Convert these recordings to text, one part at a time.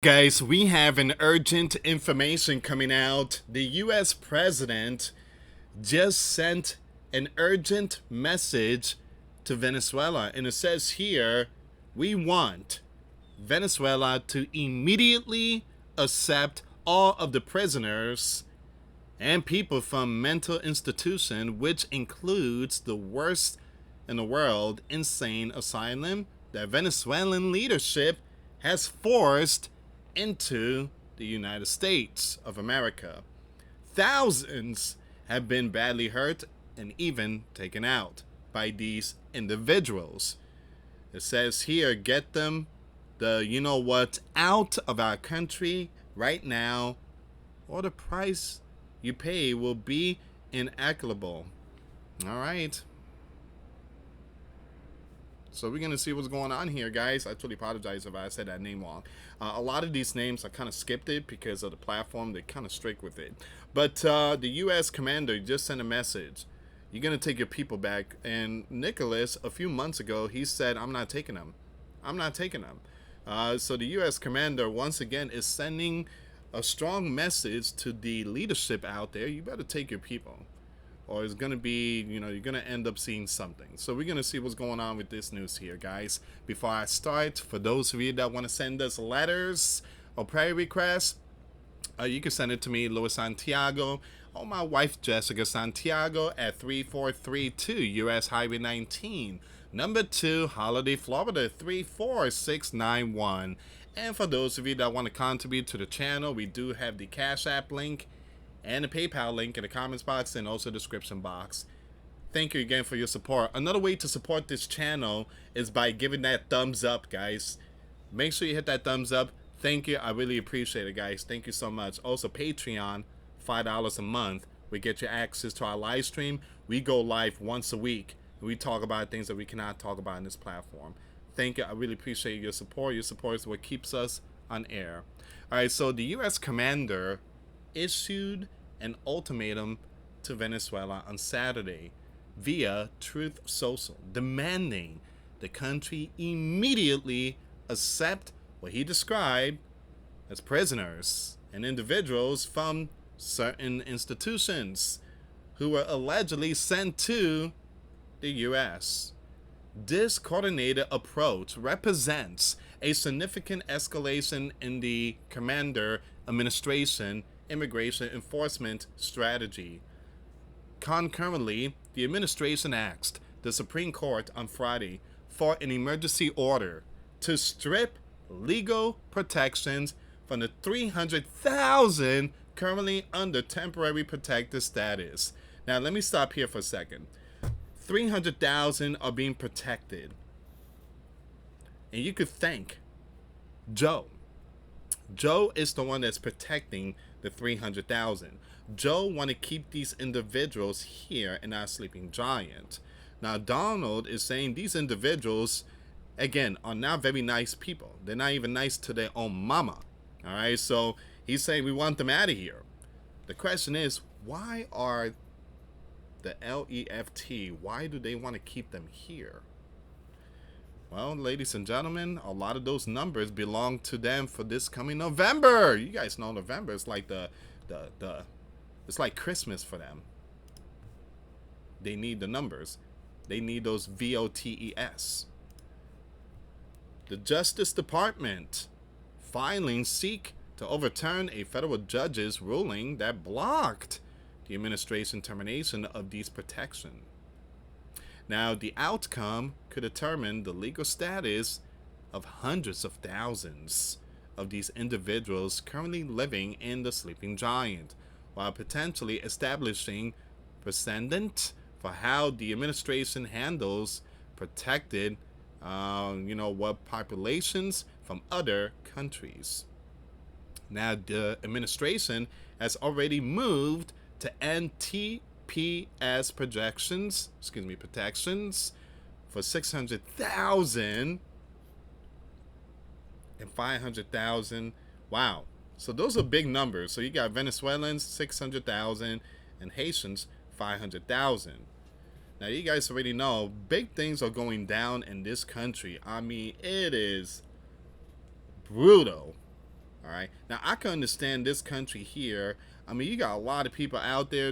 Guys, we have an urgent information coming out. The US president just sent an urgent message to Venezuela, and it says here we want Venezuela to immediately accept all of the prisoners and people from mental institution, which includes the worst in the world insane asylum that Venezuelan leadership has forced into the United States of America. Thousands have been badly hurt and even taken out by these individuals. It says here, get them the you know what out of our country right now, or the price you pay will be inequitable. All right. So we're going to see what's going on here, guys. I truly apologize if I said that name wrong. A lot of these names, I kind of skipped it because of the platform. They're kind of strict with it. But the U.S. commander just sent a message. You're going to take your people back. And Nicholas, a few months ago, he said, I'm not taking them. I'm not taking them. So the U.S. commander, once again, is sending a strong message to the leadership out there. You better take your people, or it's going to be, you're going to end up seeing something. So we're going to see what's going on with this news here, guys. Before I start, for those of you that want to send us letters or prayer requests, you can send it to me, US Santiago, or my wife, Jessica Santiago, at 3432 US Highway 19, number 2, Holiday, Florida, 34691. And for those of you that want to contribute to the channel, we do have the Cash App link and the PayPal link in the comments box and also description box. Thank you again for your support. Another way to support this channel is by giving that thumbs up, guys. Make sure you hit that thumbs up. Thank you. I really appreciate it, guys. Thank you so much. Also, Patreon, $5 a month. We get you access to our live stream. We go live once a week. We talk about things that we cannot talk about on this platform. Thank you. I really appreciate your support. Your support is what keeps us on air. All right, so the U.S. commander issued an ultimatum to Venezuela on Saturday via Truth Social, demanding the country immediately accept what he described as prisoners and individuals from certain institutions who were allegedly sent to the U.S. This coordinated approach represents a significant escalation in the commander administration immigration enforcement strategy. Concurrently, the administration asked the Supreme Court on Friday for an emergency order to strip legal protections from the 300,000 currently under temporary protected status. Now, let me stop here for a second. 300,000 are being protected. And you could thank Joe. Joe is the one that's protecting the 300,000. Joe want to keep these individuals here in our sleeping giant. Now, Donald is saying these individuals, again, are not very nice people. They're not even nice to their own mama. All right, so he's saying we want them out of here. The question is, why are the LEFT, why do they want to keep them here? Well, ladies and gentlemen, a lot of those numbers belong to them for this coming November. You guys know November is like it's like Christmas for them. They need the numbers. They need those VOTES. The Justice Department filings seek to overturn a federal judge's ruling that blocked the administration termination of these protections. Now, the outcome could determine the legal status of hundreds of thousands of these individuals currently living in the sleeping giant, while potentially establishing precedent for how the administration handles protected, populations from other countries. Now, the administration has already moved to end protections for 600,000 and 500,000. Wow. So those are big numbers. So you got Venezuelans, 600,000, and Haitians, 500,000. Now, you guys already know big things are going down in this country. I mean, it is brutal. All right. Now I can understand this country here. I mean, you got a lot of people out there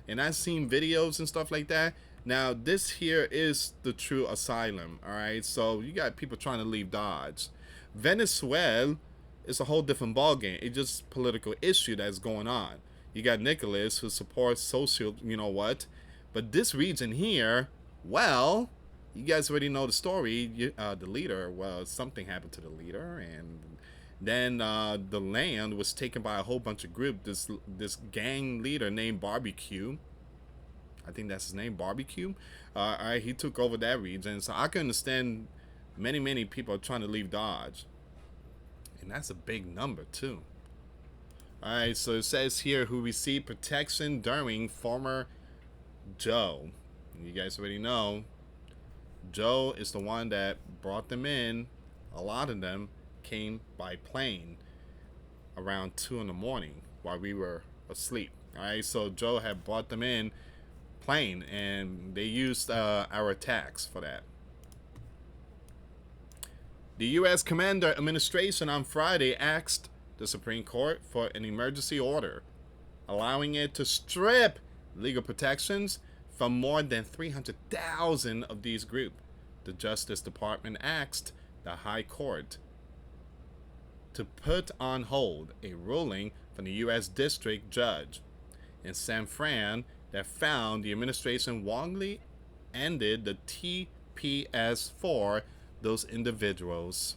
and I've seen videos and stuff like that. Now this here is the true asylum. All right. So you got people trying to leave Dodge. Venezuela is a whole different ballgame. It's just political issue that's going on. You got Nicholas who supports social, you know what? But this region here, well, you guys already know the story. The leader, well, something happened to the leader, and then the land was taken by a whole bunch of groups. This gang leader named Barbecue, I think that's his name, Barbecue. He took over that region, so I can understand many people are trying to leave Dodge, and that's a big number too. All right, so it says here who received protection during former Joe. You guys already know Joe is the one that brought them in. A lot of them came by plane around 2 in the morning while we were asleep. All right, so Joe had brought them in plane, and they used our attacks for that. The U.S. Commander Administration on Friday asked the Supreme Court for an emergency order, allowing it to strip legal protections from more than 300,000 of these groups. The Justice Department asked the High Court to put on hold a ruling from the U.S. District Judge in San Fran that found the administration wrongly ended the TPS for those individuals.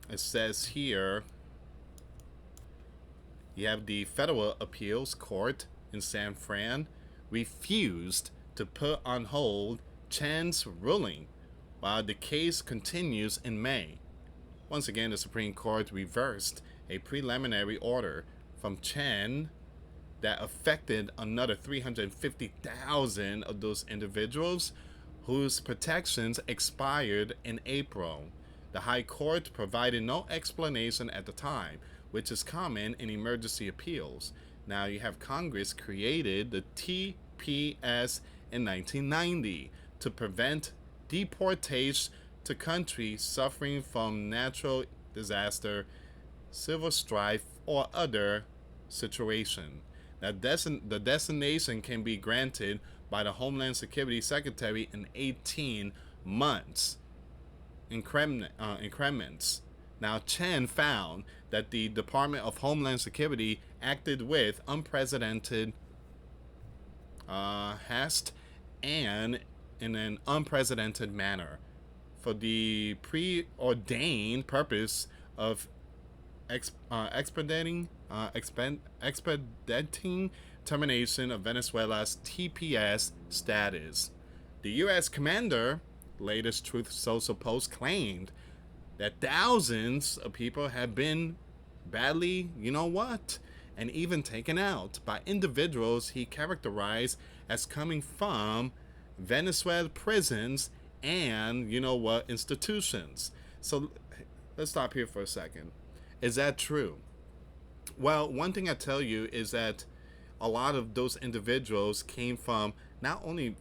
It says here you have the Federal Appeals Court in San Fran refused to put on hold Chen's ruling while the case continues in May. Once again, the Supreme Court reversed a preliminary order from Chen that affected another 350,000 of those individuals whose protections expired in April. The High Court provided no explanation at the time, which is common in emergency appeals. Now you have Congress created the TPS in 1990 to prevent deportation to countries suffering from natural disaster, civil strife, or other situation. Now, the designation can be granted by the Homeland Security Secretary in 18 months increments. Now, Chen found that the Department of Homeland Security acted with unprecedented haste and in an unprecedented manner for the preordained purpose of expediting termination of Venezuela's TPS status. The U.S. commander, latest Truth Social post, claimed that thousands of people have been badly, and even taken out by individuals he characterized as coming from Venezuela prisons and, institutions. So let's stop here for a second. Is that true? Well, one thing I tell you is that a lot of those individuals came from not only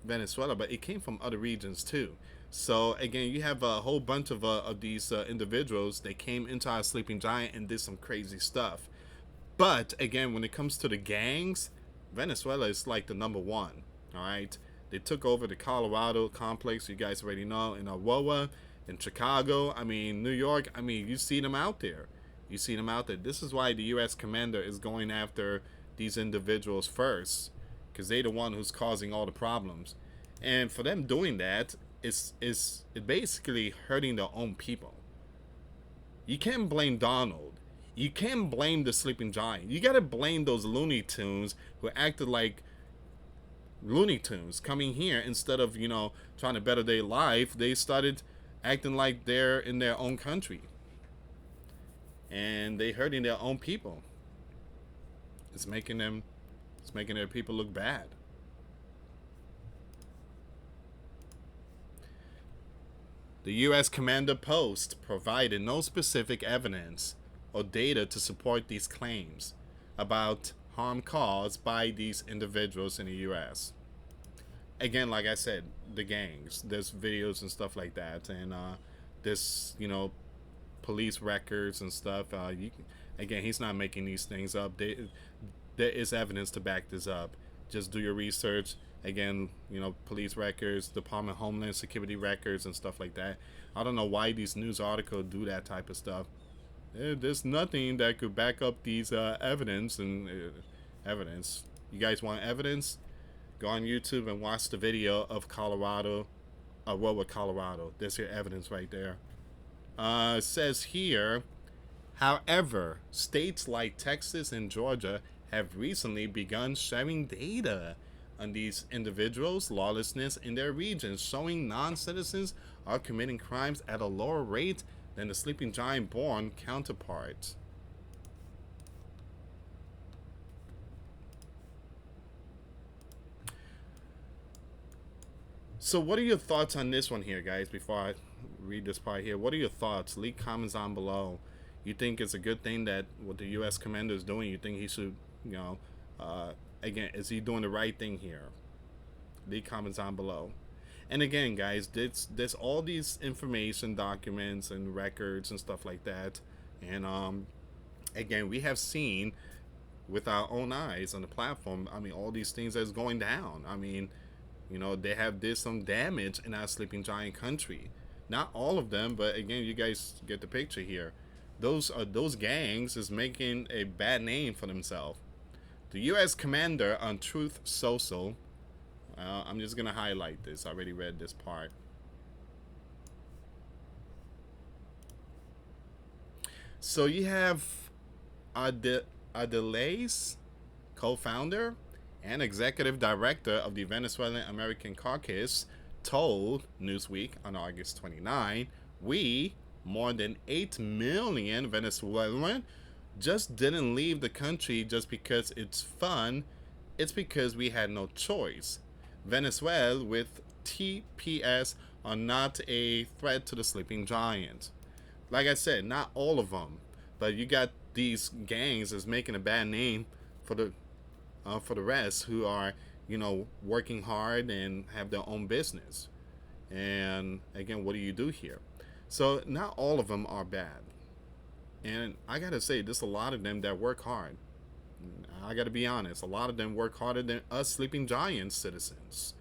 Venezuela, but it came from other regions too. So again, you have a whole bunch of these individuals. They came into our sleeping giant and did some crazy stuff. But again, when it comes to the gangs, Venezuela is like the number one. All right, they took over the Colorado complex. You guys already know, in Aurora, in Chicago. New York. You see them out there. This is why the U.S. commander is going after these individuals first, because they're the one who's causing all the problems. And for them doing that, it's basically hurting their own people. You can't blame Donald. You can't blame the sleeping giant. You gotta blame those Looney Tunes who acted like Looney Tunes coming here instead of, trying to better their life. They started acting like they're in their own country. And they hurting their own people. It's making their people look bad. The U.S. Commander Post provided no specific evidence or data to support these claims about harm caused by these individuals in the U.S. again, like I said, the gangs. There's videos and stuff like that, and this, police records and stuff. Again, he's not making these things up. There is evidence to back this up. Just do your research. Again, police records, Department of Homeland Security records, and stuff like that. I don't know why these news articles do that type of stuff. There's nothing that could back up these evidence and evidence. You guys want evidence? Go on YouTube and watch the video of Colorado, what with Colorado. There's your evidence right there. It says here, however, states like Texas and Georgia have recently begun sharing data on these individuals' lawlessness in their regions, showing non-citizens are committing crimes at a lower rate than the sleeping giant-born counterparts. So what are your thoughts on this one here, guys, before I read this part here? What are your thoughts? Leave comments on below. You think it's a good thing that what the U.S. commander is doing? You think he should, again, is he doing the right thing here? Leave comments on below. And again, guys, there's all these information documents and records and stuff like that. And again, we have seen with our own eyes on the platform, I mean, all these things that's going down. I mean, they have did some damage in our sleeping giant country. Not all of them, but again, you guys get the picture here. Those gangs is making a bad name for themselves. The U.S. commander on Truth Social, I'm just going to highlight this. I already read this part. So you have Adelai's co-founder and executive director of the Venezuelan American Caucus told Newsweek on August 29, we, more than 8 million Venezuelans, just didn't leave the country just because it's fun. It's because we had no choice. Venezuela with TPS are not a threat to the sleeping giant. Like I said, not all of them, but you got these gangs that's making a bad name for the rest who are, working hard and have their own business. And again, what do you do here? So not all of them are bad. And I gotta say, there's a lot of them that work hard. I gotta be honest, a lot of them work harder than us sleeping giant citizens.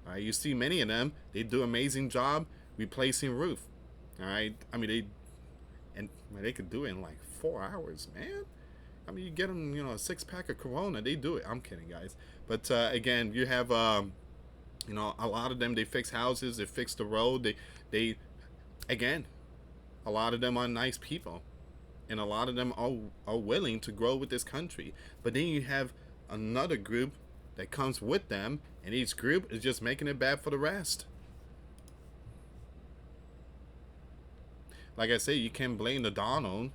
All right, you see many of them, they do an amazing job replacing roof. All right, I mean, they could do it in like 4 hours, man. I mean, you get them, a 6-pack of Corona, they do it. I'm kidding, guys. But again, you have, a lot of them, they fix houses, they fix the road. They again, a lot of them are nice people. And a lot of them are willing to grow with this country. But then you have another group that comes with them, and each group is just making it bad for the rest. Like I say, you can't blame the Donald.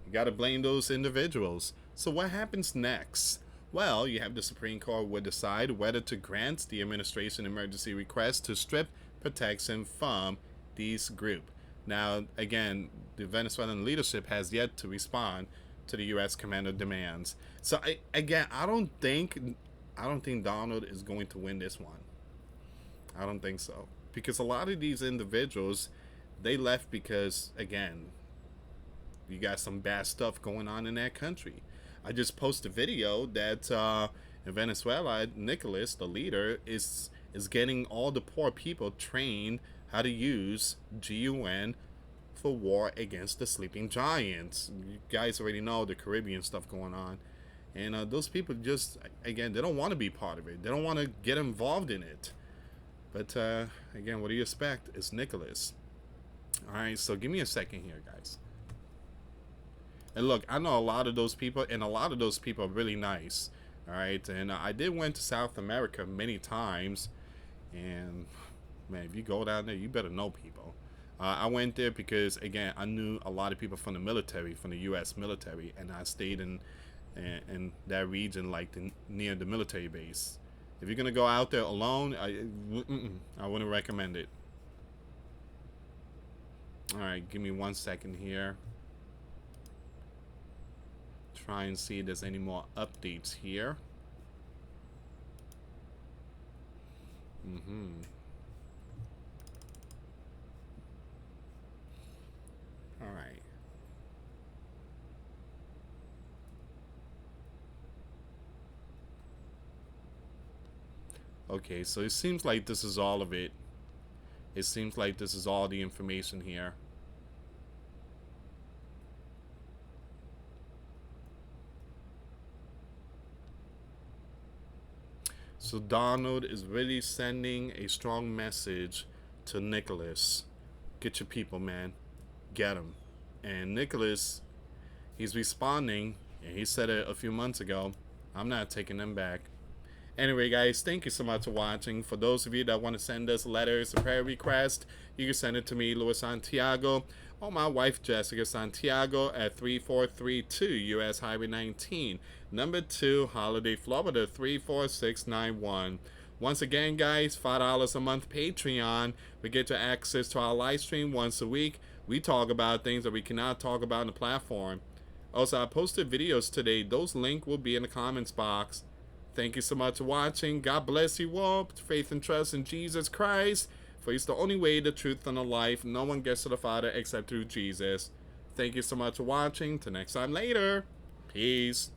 You got to blame those individuals. So what happens next? Well, you have the Supreme Court will decide whether to grant the administration emergency request to strip protection from these groups. Now, again, the Venezuelan leadership has yet to respond to the U.S. commander demands. So, I don't think Donald is going to win this one. I don't think so. Because a lot of these individuals, they left because, again, you got some bad stuff going on in that country. I just posted a video that in Venezuela, Nicolas, the leader, is getting all the poor people trained how to use GUN for war against the sleeping giants. You guys already know the Caribbean stuff going on. And those people just, again, they don't want to be part of it. They don't want to get involved in it. But, again, what do you expect? It's Nicolas. Alright, so give me a second here, guys. And look, I know a lot of those people, and a lot of those people are really nice. Alright, and I did went to South America many times. And man, if you go down there, you better know people. I went there because, again, I knew a lot of people from the military, from the U.S. military, and I stayed in that region, like near the military base. If you're gonna go out there alone, I wouldn't recommend it. All right, give me 1 second here. Try and see if there's any more updates here. Mm-hmm. All right. Okay, so it seems like this is all of it. It seems like this is all the information here. So Donald is really sending a strong message to Nicholas. Get your people, man. Get them. And Nicholas, he's responding, and he said it a few months ago. I'm not taking them back. Anyway, guys, thank you so much for watching. For those of you that want to send us letters or prayer requests, you can send it to me, US Santiago, or my wife, Jessica Santiago, at 3432 US Highway 19, number 2, Holiday, Florida, 34691. Once again, guys, $5 a month Patreon. We get to access to our live stream once a week. We talk about things that we cannot talk about on the platform. Also, I posted videos today. Those links will be in the comments box. Thank you so much for watching. God bless you all. Faith and trust in Jesus Christ. For He's the only way, the truth, and the life. No one gets to the Father except through Jesus. Thank you so much for watching. Till next time later. Peace.